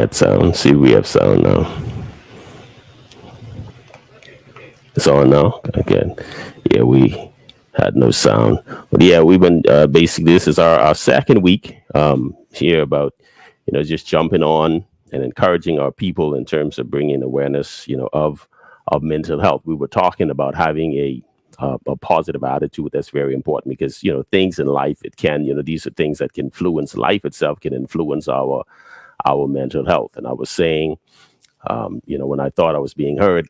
got sound. See, we have sound now. It's on now. Again, yeah, we had no sound, but yeah, we've been basically this is our second week here about just jumping on and encouraging our people in terms of bringing awareness of mental health. We were talking about having a positive attitude. That's very important because things in life, it can these are things that can influence life itself, can influence our mental health. And I was saying, when I thought I was being heard,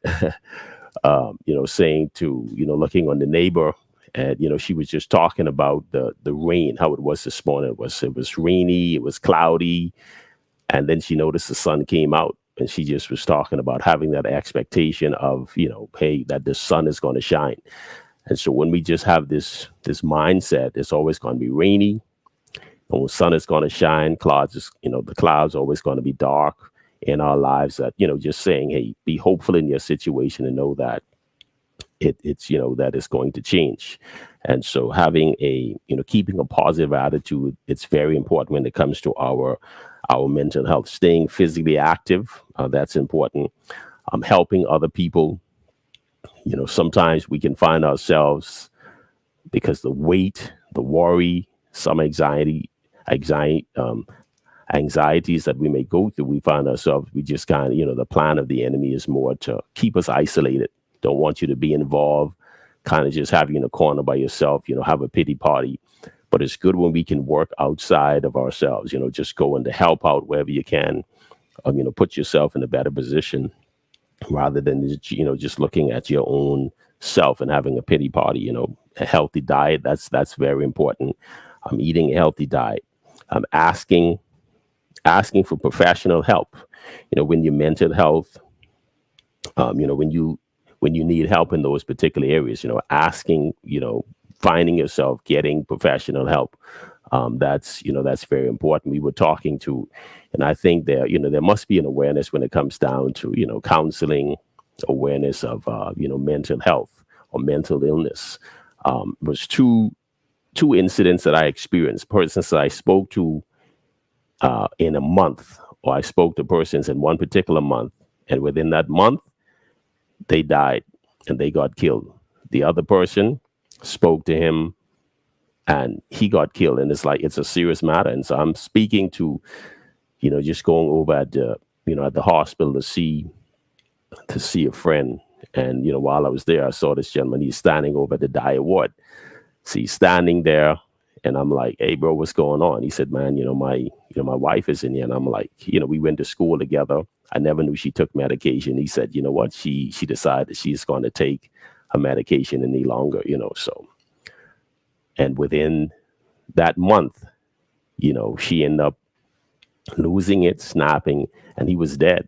saying to, looking on the neighbor, and, she was just talking about the rain, how it was this morning. It was rainy, it was cloudy. And then she noticed the sun came out, and she just was talking about having that expectation of, hey, that the sun is going to shine. And so when we just have this mindset, it's always going to be rainy. And when the sun is going to shine, the clouds are always going to be dark in our lives. That, just saying, hey, be hopeful in your situation and know that it's that it's going to change. And so having keeping a positive attitude, it's very important when it comes to our mental health. Staying physically active, that's important. Helping other people. Sometimes we can find ourselves, because the weight, the worry, some anxieties that we may go through, we find ourselves, we just kind of, the plan of the enemy is more to keep us isolated. Don't want you to be involved, kind of just have you in a corner by yourself, have a pity party. But it's good when we can work outside of ourselves, just go in to help out wherever you can, put yourself in a better position rather than, just looking at your own self and having a pity party. A healthy diet, that's very important. Eating a healthy diet, asking for professional help, when your mental health, when you need help in those particular areas, asking, finding yourself, getting professional help. That's very important. We were talking to, and I think there must be an awareness when it comes down to, counseling, awareness of, mental health or mental illness. Was two incidents that I experienced, persons that I spoke to in a month, or I spoke to persons in one particular month, and within that month, they died and they got killed. The other person spoke to him and he got killed. And it's a serious matter. And so I'm speaking to, just going over at the hospital to see a friend. And, while I was there, I saw this gentleman, he's standing over at the diet ward. So he's standing there and I'm like, hey bro, what's going on? He said, man, my wife is in here. And I'm like, we went to school together. I never knew she took medication. He said, you know what? She decided she's going to take her medication any longer, so. And within that month, she ended up losing it, snapping, and he was dead.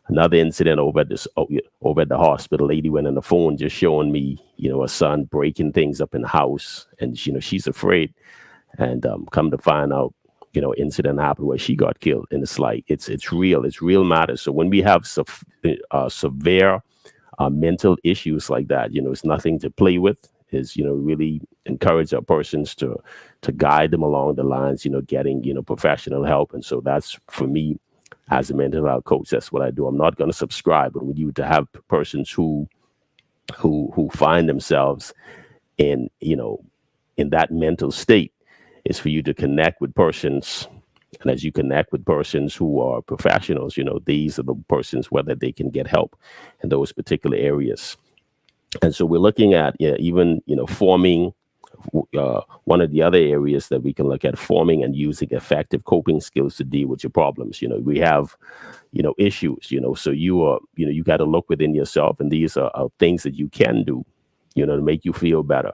Another incident over at the hospital, lady went on the phone just showing me, her son breaking things up in the house, and she's afraid. And come to find out, incident happened where she got killed, and it's like it's real matters. So when we have severe mental issues like that, it's nothing to play with. Is really encourage our persons to guide them along the lines, getting professional help. And so that's, for me, as a mental health coach, that's what I do. I'm not going to subscribe, but we need to have persons who find themselves in that mental state, is for you to connect with persons. And as you connect with persons who are professionals, these are the persons whether they can get help in those particular areas. And so we're looking at even forming one of the other areas that we can look at, forming and using effective coping skills to deal with your problems. We have issues, so you got to look within yourself, and these are things that you can do to make you feel better.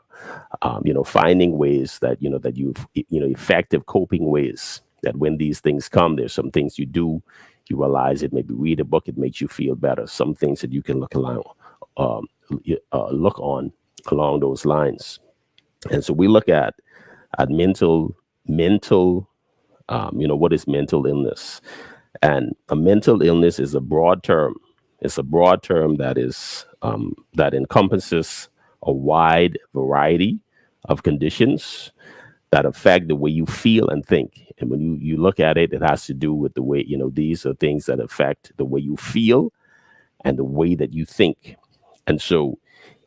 Finding ways that that you've effective coping ways, that when these things come, there's some things you do, you realize it, maybe read a book, it makes you feel better. Some things that you can look on along those lines. And so we look at mental, what is mental illness? And a mental illness is a broad term. It's a broad term that is that encompasses a wide variety of conditions that affect the way you feel and think. And when you look at it, it has to do with the way, these are things that affect the way you feel and the way that you think. And so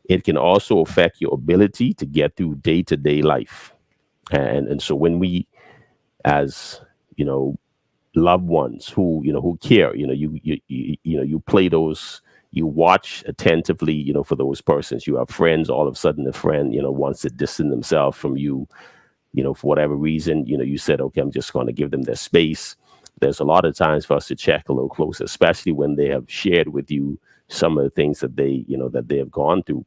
it can also affect your ability to get through day-to-day life. And so when we, as loved ones who care, you play those, you watch attentively, for those persons. You have friends, all of a sudden a friend, wants to distance themselves from you, for whatever reason, you said, okay, I'm just going to give them their space. There's a lot of times for us to check a little closer, especially when they have shared with you some of the things that they have gone through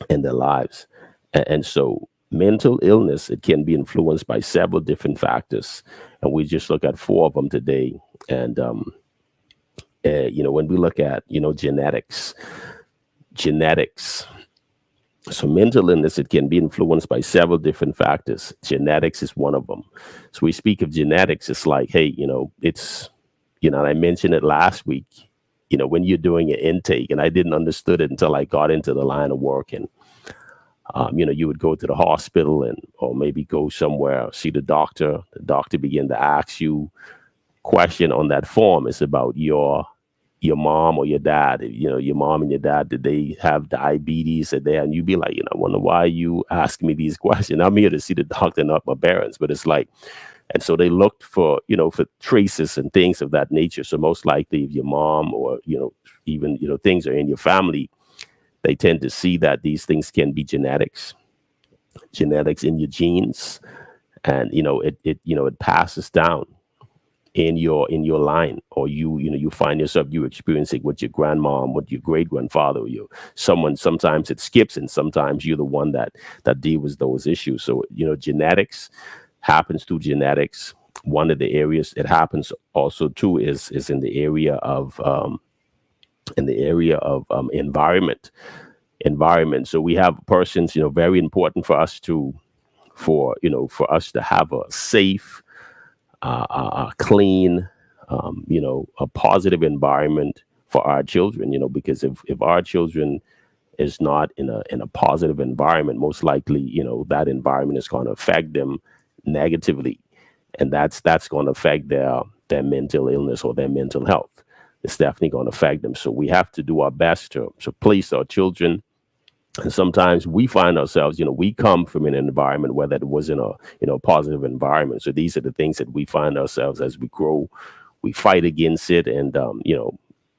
in their lives. And so mental illness, it can be influenced by several different factors. And we just look at 4 of them today. And, when we look at, genetics, so mental illness, it can be influenced by several different factors. Genetics is one of them. So we speak of genetics, it's like, hey, it's, and I mentioned it last week, when you're doing an intake, and I didn't understood it until I got into the line of work. And, you would go to the hospital or maybe go somewhere, see the doctor. The doctor begin to ask you question on that form. It's about your mom or your dad. Your mom and your dad, did they have diabetes? And you'd be like, I wonder why you ask me these questions. I'm here to see the doctor, not my parents. But it's like, and so they looked for, for traces and things of that nature. So most likely if your mom or, even, things are in your family, they tend to see that these things can be genetics in your genes. And, it passes down in your line, or you find yourself, you experiencing with your grandmom, with your great grandfather, sometimes it skips, and sometimes you're the one that deal with those issues. So, genetics happens through genetics. One of the areas it happens also too is in the area of environment. So we have persons, very important for us to have a safe, clean, a positive environment for our children, because if our children is not in a positive environment, most likely, that environment is going to affect them negatively. And that's going to affect their mental illness or their mental health. It's definitely going to affect them. So we have to do our best to place our children. And sometimes we find ourselves, we come from an environment where that wasn't a positive environment. So these are the things that we find ourselves as we grow. We fight against it, and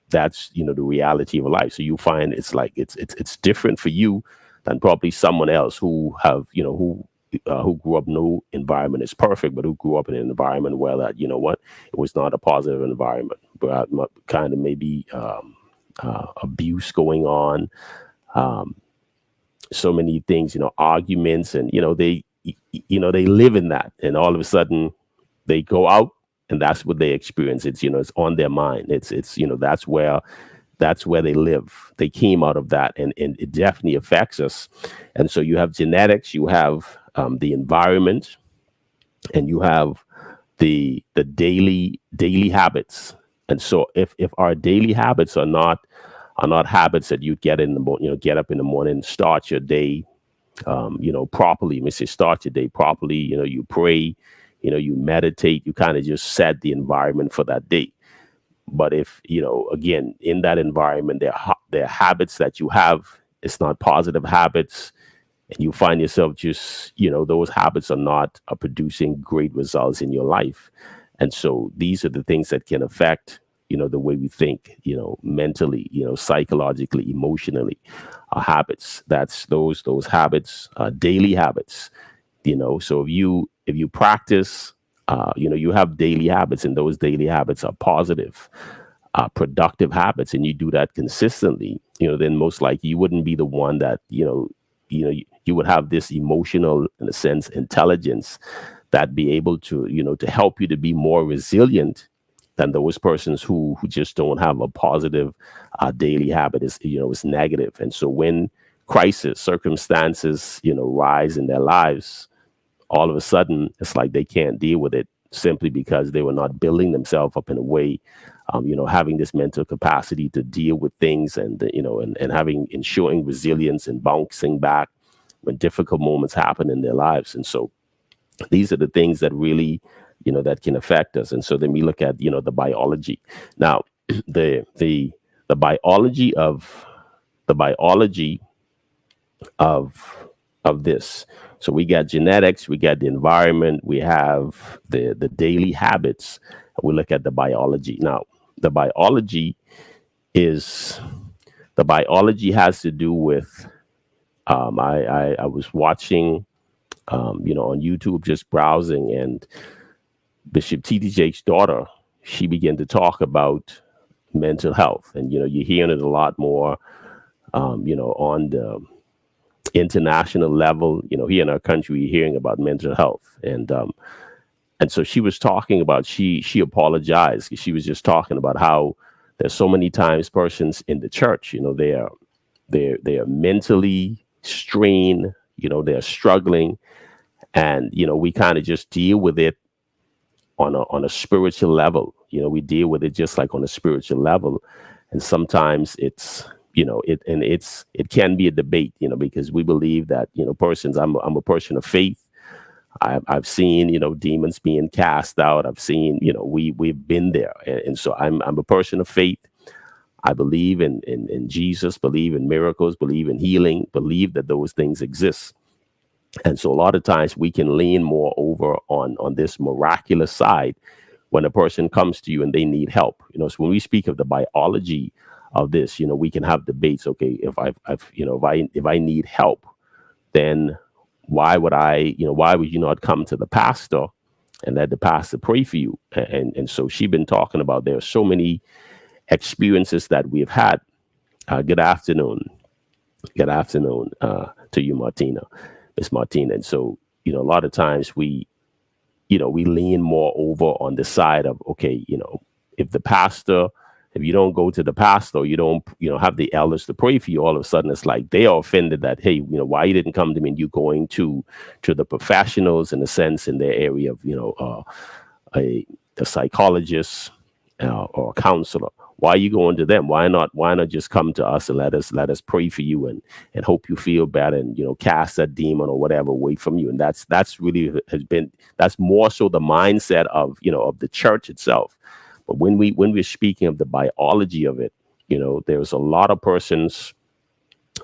that's the reality of life. So you find it's like it's different for you than probably someone else who have who grew up, no environment is perfect, but who grew up in an environment where that it was not a positive environment, but kind of maybe abuse going on. So many things, arguments, and, they live in that, and all of a sudden they go out and that's what they experience. It's, it's on their mind. It's, that's where they live. They came out of that, and it definitely affects us. And so you have genetics, you have the environment, and you have the daily habits. And so if our daily habits are not habits that you get in the morning, get up in the morning, start your day, properly. Let me say, start your day properly. You pray, you meditate, you kind of just set the environment for that day. But if, again, in that environment, there are habits that you have, it's not positive habits, and you find yourself just, those habits are producing great results in your life. And so these are the things that can affect the way we think, mentally, psychologically, emotionally, our habits. That's those habits, daily habits, so if you practice, you have daily habits, and those daily habits are positive, productive habits, and you do that consistently, then most likely you wouldn't be the one that, you would have this emotional, in a sense, intelligence that be able to, to help you to be more resilient than those persons who just don't have a positive daily habit. Is negative. And so when crisis circumstances, rise in their lives, all of a sudden it's like they can't deal with it, simply because they were not building themselves up in a way, having this mental capacity to deal with things, and ensuring resilience and bouncing back when difficult moments happen in their lives. And so These are the things that really, that can affect us. And so then we look at, the biology. Now, the biology of the biology of this. So we got genetics, we got the environment, we have the daily habits. We look at the biology. Now, the biology is the biology has to do with I was watching on YouTube, just browsing, and Bishop T.D. Jake's daughter, she began to talk about mental health. And, you're hearing it a lot more, on the international level. Here in our country, you're hearing about mental health. And so she was talking about, she apologized. She was just talking about how there's so many times persons in the church, they're mentally strained, they're struggling. And, we kind of just deal with it on a spiritual level. We deal with it just like on a spiritual level. And sometimes it's, it can be a debate, because we believe that, persons, I'm a person of faith. I've seen, demons being cast out. I've seen, we've been there. And so I'm a person of faith. I believe in Jesus, believe in miracles, believe in healing, believe that those things exist. And so a lot of times we can lean more over on this miraculous side when a person comes to you and they need help. So when we speak of the biology of this, we can have debates. Okay, if I need help, then why would you not come to the pastor and let the pastor pray for you? And so she's been talking about, there are so many experiences that we've had. Good afternoon to you, Martina. Miss Martina. And so, a lot of times we lean more over on the side of, okay, if you don't go to the pastor, you don't have the elders to pray for you, all of a sudden it's like they are offended that, hey, why you didn't come to me, and you going to the professionals, in a sense, in their area of, a psychologist or a counselor. Why are you going to them? Why not just come to us and let us pray for you and hope you feel better, and cast that demon or whatever away from you? And that's really that's more so the mindset of of the church itself. But when we're speaking of the biology of it, there's a lot of persons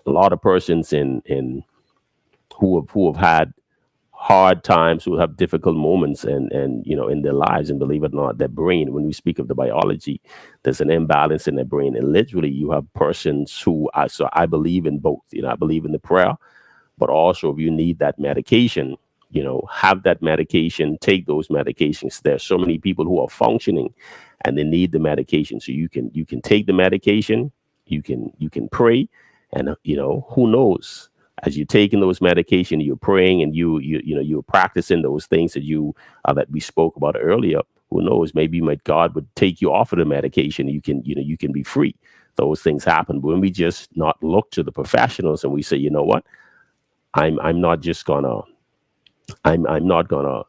in who have had hard times, who have difficult moments and in their lives, and believe it or not, their brain, when we speak of the biology, there's an imbalance in their brain. And literally you have persons who I believe in both. I believe in the prayer, but also if you need that medication, have that medication, take those medications. There's so many people who are functioning and they need the medication. So you can take the medication, you can pray, and who knows, as you're taking those medication, you're praying, and you're practicing those things that we spoke about earlier. Who knows? Maybe God would take you off of the medication. You can be free. Those things happen. But when we just not look to the professionals and we say, you know what, I'm not gonna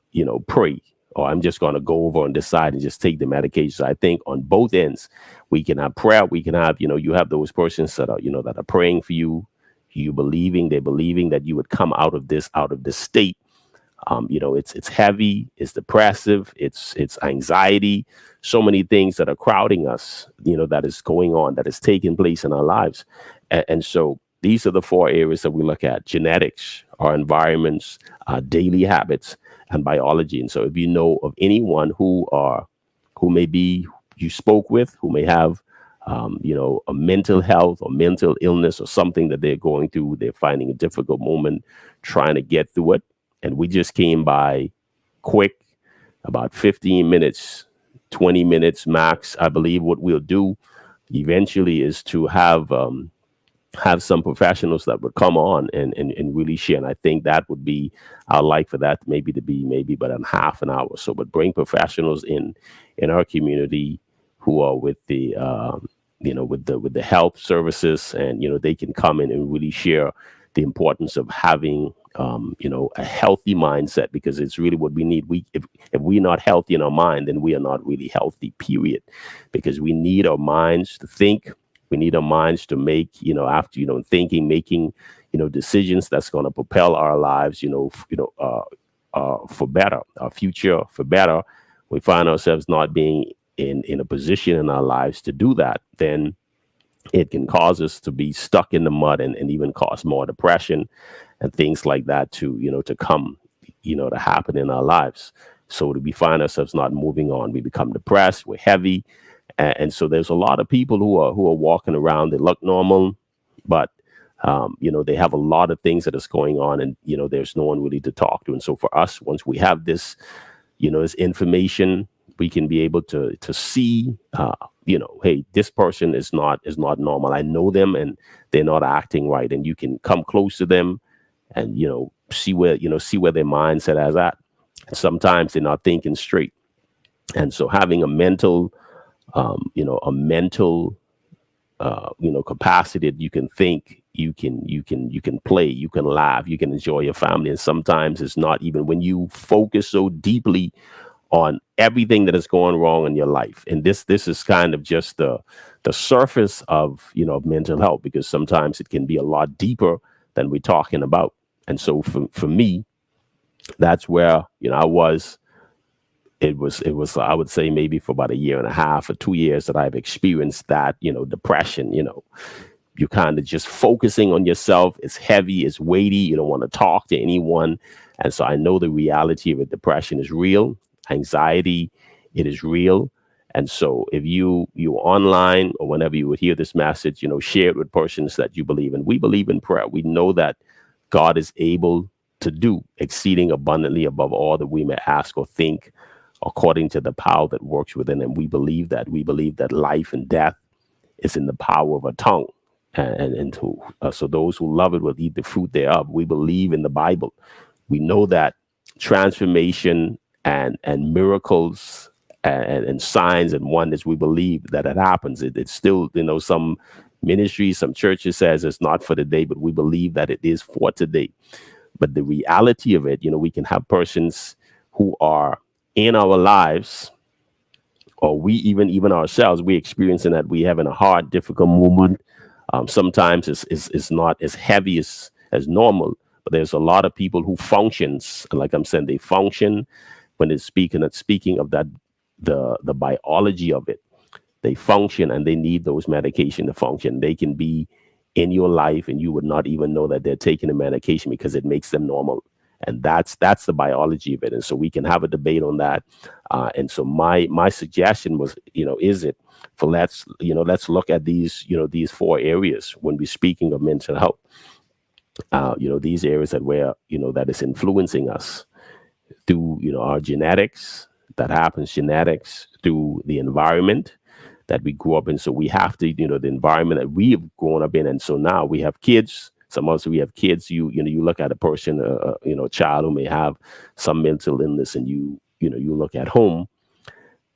pray, or I'm just gonna go over and decide and just take the medication. So I think on both ends, we can have prayer. We can have you have those persons that are that are praying for you. They're believing that you would come out of this state. It's heavy, it's depressive, it's anxiety, so many things that are crowding us, that is going on, that is taking place in our lives. And so these are the four areas that we look at: genetics, our environments, daily habits, and biology. And so if you know of anyone who maybe you spoke with, who may have a mental health or mental illness or something that they're going through, they're finding a difficult moment trying to get through it. And we just came by quick, about 15 minutes, 20 minutes max. I believe what we'll do eventually is to have some professionals that would come on and really share. And I think that would be, I'd like for that maybe to be about a half an hour. So, but bring professionals in our community who are with the with the health services, and they can come in and really share the importance of having a healthy mindset, because it's really what we need. If we're not healthy in our mind, then we are not really healthy, period. Because we need our minds to think, we need our minds to make making decisions that's going to propel our lives for better, our future for better, we find ourselves not being in a position in our lives to do that, then it can cause us to be stuck in the mud, and even cause more depression and things like that to come, to happen in our lives. So we find ourselves not moving on. We become depressed. We're heavy, and so there's a lot of people who are walking around. They look normal, but they have a lot of things that is going on, and there's no one really to talk to. And so for us, once we have this, this information, we can be able to see, hey, this person is not normal. I know them, and they're not acting right. And you can come close to them, and see where their mindset is at. And sometimes they're not thinking straight. And so having a mental capacity that you can think, you can play, you can laugh, you can enjoy your family. And sometimes it's not even when you focus so deeply on everything that is going wrong in your life. And this is kind of just the surface of mental health, because sometimes it can be a lot deeper than we're talking about. And so for me, that's where I was. It was I would say maybe for about a year and a half or 2 years that I've experienced that depression. You're kind of just focusing on yourself. It's heavy, it's weighty. You don't want to talk to anyone. And so I know the reality of it. Depression is real. Anxiety, it is real. And so if you're online or whenever you would hear this message, share it with persons that you believe in. We believe in prayer. We know that God is able to do exceeding abundantly above all that we may ask or think, according to the power that works within him. We believe that life and death is in the power of a tongue. So those who love it will eat the fruit thereof. We believe in the Bible. We know that transformation and miracles and signs and wonders, we believe that it happens. It's still, some ministries, some churches says it's not for today, but we believe that it is for today. But the reality of it, we can have persons who are in our lives, or we even ourselves, we experiencing that we having a hard, difficult moment. Sometimes it's not as heavy as normal, but there's a lot of people who functions, and like I'm saying, they function when it's speaking of that, the biology of it. They function, and they need those medication to function. They can be in your life, and you would not even know that they're taking a medication because it makes them normal. And that's the biology of it. And so we can have a debate on that. And so my suggestion was, let's look at these 4 areas when we're speaking of mental health. These areas that is influencing us through, our genetics, that happens genetics, through the environment that we grew up in. So we have to, the environment that we have grown up in. And so now we have kids. Some of us, we have kids. You look at a person, a child who may have some mental illness, and you look at home,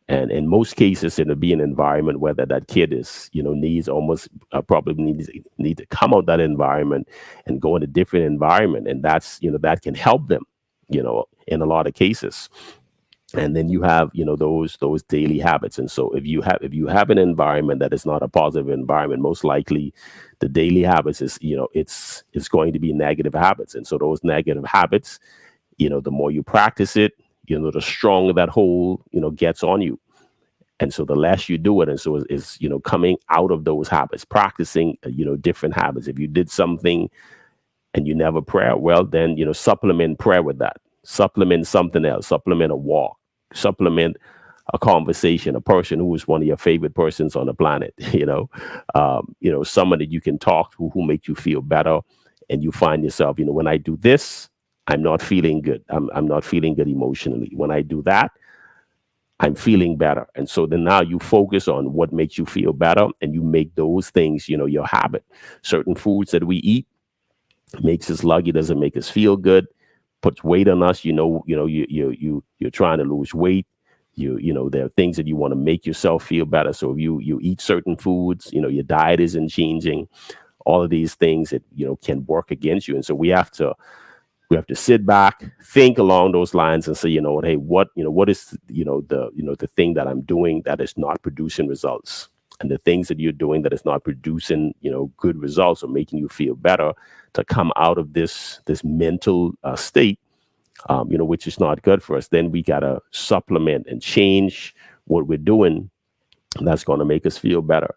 and in most cases, it'll be an environment where that kid is, needs almost probably need to come out that environment and go in a different environment, and that's that can help them, in a lot of cases. And then you have, those daily habits. And so if you have an environment that is not a positive environment, most likely the daily habits is, it's going to be negative habits. And so those negative habits, the more you practice it, the stronger that hold, gets on you. And so the less you do it. And so it's coming out of those habits, practicing, different habits. If you did something and you never pray, well, then, supplement prayer with that. Supplement something else, supplement a walk, supplement a conversation, a person who is one of your favorite persons on the planet, someone that you can talk to who makes you feel better. And you find yourself, when I do this, I'm not feeling good. I'm not feeling good emotionally. When I do that, I'm feeling better. And so then now you focus on what makes you feel better, and you make those things, your habit. Certain foods that we eat makes us sluggy, doesn't make us feel good, puts weight on us. You're trying to lose weight. There are things that you want to make yourself feel better. So if you eat certain foods, your diet isn't changing. All of these things that can work against you. And so we have to sit back, think along those lines, and say, hey, what is the thing that I'm doing that is not producing results, and the things that you're doing that is not producing good results or making you feel better, to come out of this mental state. which is not good for us, then we got to supplement and change what we're doing. That's going to make us feel better.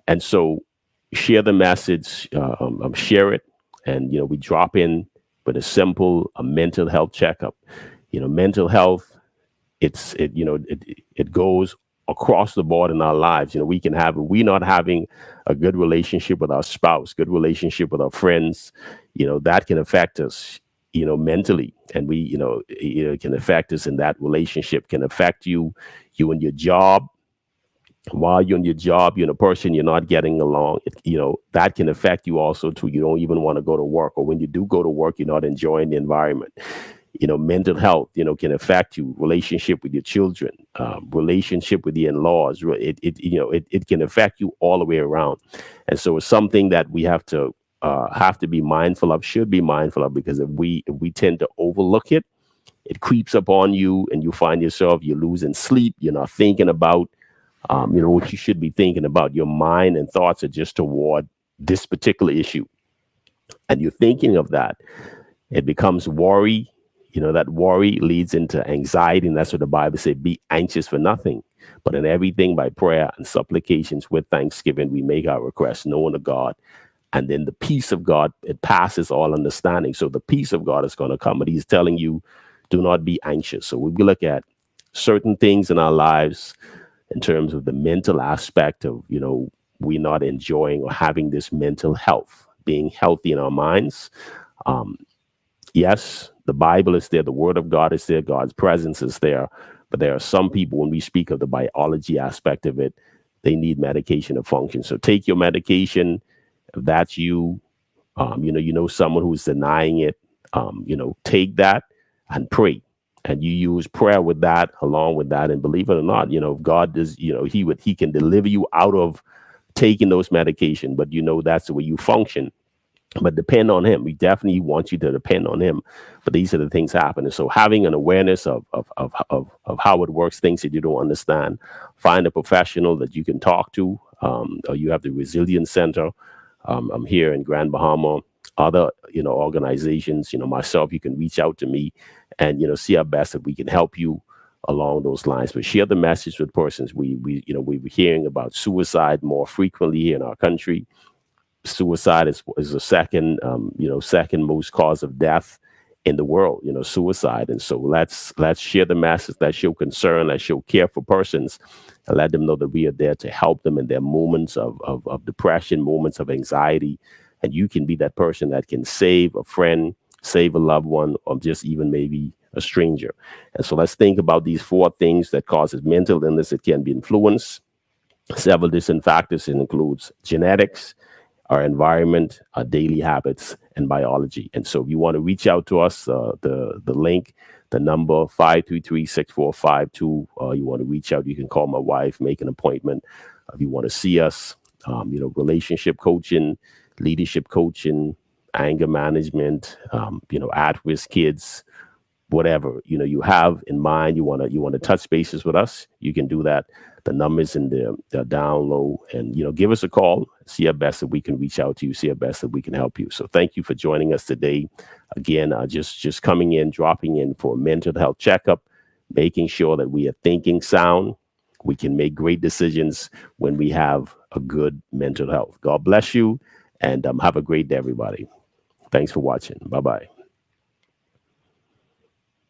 And so share the message, share it. And, we drop in with a mental health checkup. Mental health, it goes across the board in our lives. We not having a good relationship with our spouse, good relationship with our friends, that can affect us, mentally. And it can affect us in that relationship, can affect you and your job. While you're in your job, you're a person you're not getting along, that can affect you also too. You don't even want to go to work, or when you do go to work, you're not enjoying the environment. Mental health, can affect you, relationship with your children, relationship with the in-laws. It can affect you all the way around. And so it's something that we have to be mindful of, should be mindful of, because if we tend to overlook it, it creeps up on you, and you find yourself, you're losing sleep, you're not thinking about what you should be thinking about. Your mind and thoughts are just toward this particular issue. And you're thinking of that. It becomes worry. That worry leads into anxiety. And that's what the Bible says, be anxious for nothing, but in everything by prayer and supplications with thanksgiving, we make our requests known to God. And then the peace of God, it passes all understanding. So the peace of God is going to come. But he's telling you, do not be anxious. So we look at certain things in our lives in terms of the mental aspect of, we're not enjoying or having this mental health, being healthy in our minds. Yes, the Bible is there. The Word of God is there. God's presence is there. But there are some people, when we speak of the biology aspect of it, they need medication to function. So take your medication. If that's you, someone who's denying it, take that and pray. And you use prayer with that, along with that. And believe it or not, if God does, he can deliver you out of taking those medication, but that's the way you function. But depend on him. We definitely want you to depend on him. But these are the things happening. So having an awareness of how it works, things that you don't understand, find a professional that you can talk to. Or you have the Resilience Center. I'm here in Grand Bahama. Other, organizations, myself, you can reach out to me and, see our best if we can help you along those lines. But share the message with persons. We're hearing about suicide more frequently here in our country. Suicide is the second most cause of death in the world, suicide. And so let's share the message, let's show concern, let's show care for persons, and let them know that we are there to help them in their moments of depression, moments of anxiety. And you can be that person that can save a friend, save a loved one, or just even maybe a stranger. And so let's think about these 4 things that causes mental illness. It can be influence. Several different factors. It includes genetics, our environment, our daily habits, and biology. And so if you want to reach out to us, the link, the number 533-6452, you want to reach out, you can call my wife, make an appointment. If you want to see us, relationship coaching, leadership coaching, anger management, at-risk kids, whatever, you have in mind, you want to touch bases with us, you can do that. The numbers in the down low, and, give us a call, see our best that we can reach out to you, see our best that we can help you. So thank you for joining us today. Again, just coming in, dropping in for a mental health checkup, making sure that we are thinking sound. We can make great decisions when we have a good mental health. God bless you, and have a great day, everybody. Thanks for watching. Bye-bye.